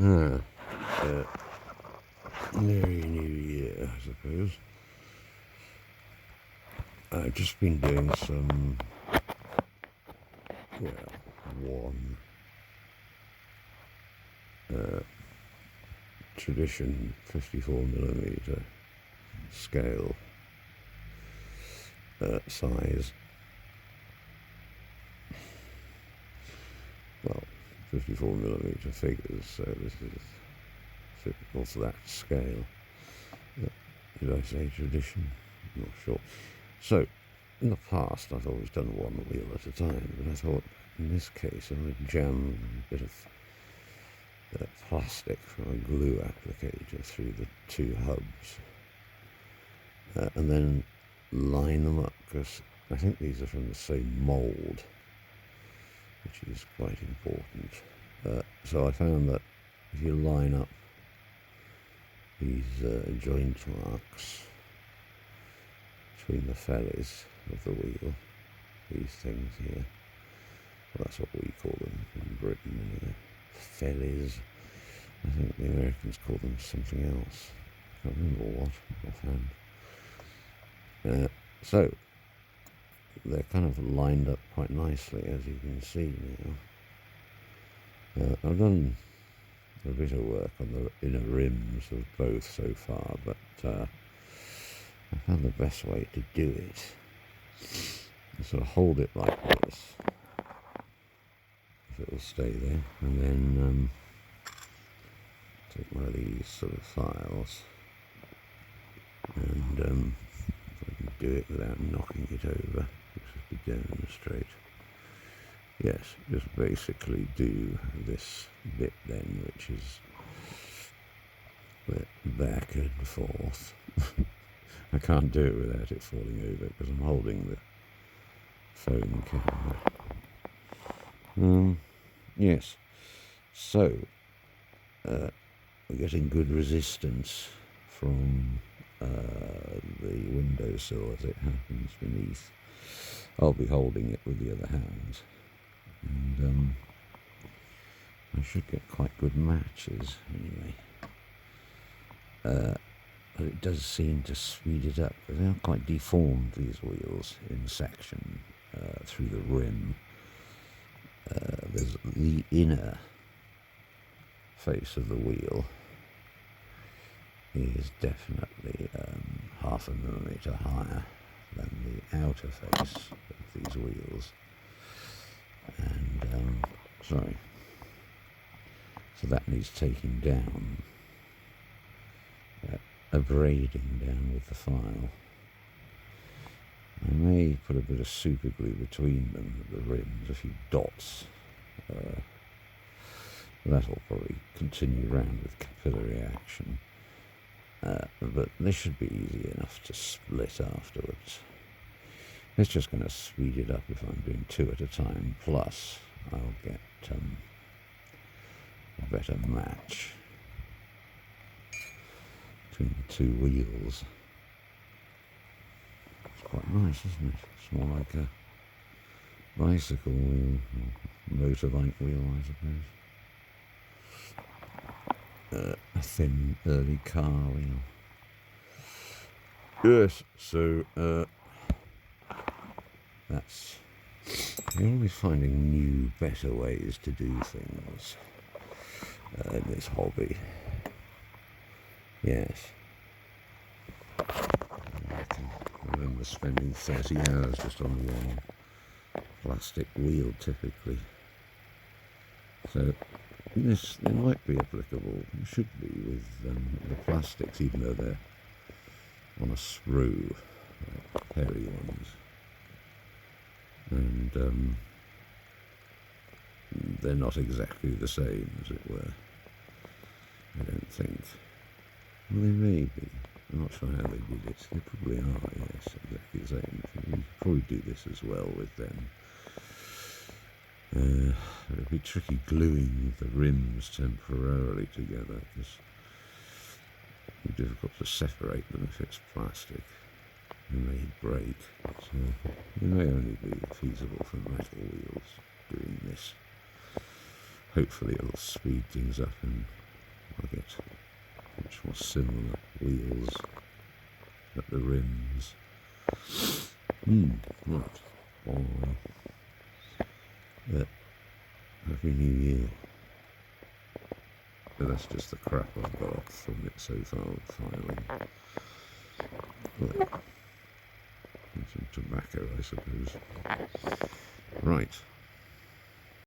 uh, Merry New Year, I suppose. I've just been doing some, one tradition 54mm scale size. Well, 54mm figures, so this is typical for that scale. Did I say tradition? I'm not sure. So, in the past, I've always done one wheel at a time, but I thought in this case I would jam a bit of plastic from a glue applicator through the two hubs and then line them up, because I think these are from the same mould, which is quite important. So I found that if you line up these joint marks between the fellies of the wheel, these things here, well, that's what we call them in Britain anyway, fellies. I think the Americans call them something else. I can't remember what offhand. So they're kind of lined up quite nicely, as you can see now. I've done a bit of work on the inner rims of both so far, but I found the best way to do it is sort of hold it like this, if it will stay there, and then take one of these sort of files, and if I can do it without knocking it over, just to demonstrate. Yes, just basically do this bit then, which is back and forth. I can't do it without it falling over because I'm holding the phone camera. Yes, so we're getting good resistance from the windowsill as it happens beneath. I'll be holding it with the other hand, and I should get quite good matches anyway. But it does seem to speed it up, because they are quite deformed, these wheels, in section through the rim. There's the inner face of the wheel is definitely 0.5 millimetre higher than the outer face of these wheels, and so that needs taking down, abrading down with the file. I may put a bit of super glue between them at the rims, a few dots. That'll probably continue around with capillary action. But this should be easy enough to split afterwards. It's just going to speed it up if I'm doing two at a time, plus I'll get a better match between the two wheels. It's quite nice, isn't it? It's more like a bicycle wheel, or motorbike wheel, I suppose. A thin early car wheel. Yes, so that's, you're always finding new, better ways to do things in this hobby. Yes. I can remember spending 30 hours just on one plastic wheel, typically. So this, it might be applicable, it should be, with the plastics, even though they're on a sprue, hairy ones. And they're not exactly the same, as it were, I don't think. Well, they may be. I'm not sure how they did it. They probably are, yes, exactly the same. You could probably do this as well with them. It would be tricky gluing the rims temporarily together, because it's difficult to separate them if it's plastic. They may break, so it may only be feasible for metal wheels doing this. Hopefully it'll speed things up and I get much more similar wheels at the rims. Right. Bye. Happy New Year. But that's just the crap I've got up from it so far, filing. Well, some tobacco, I suppose. Right.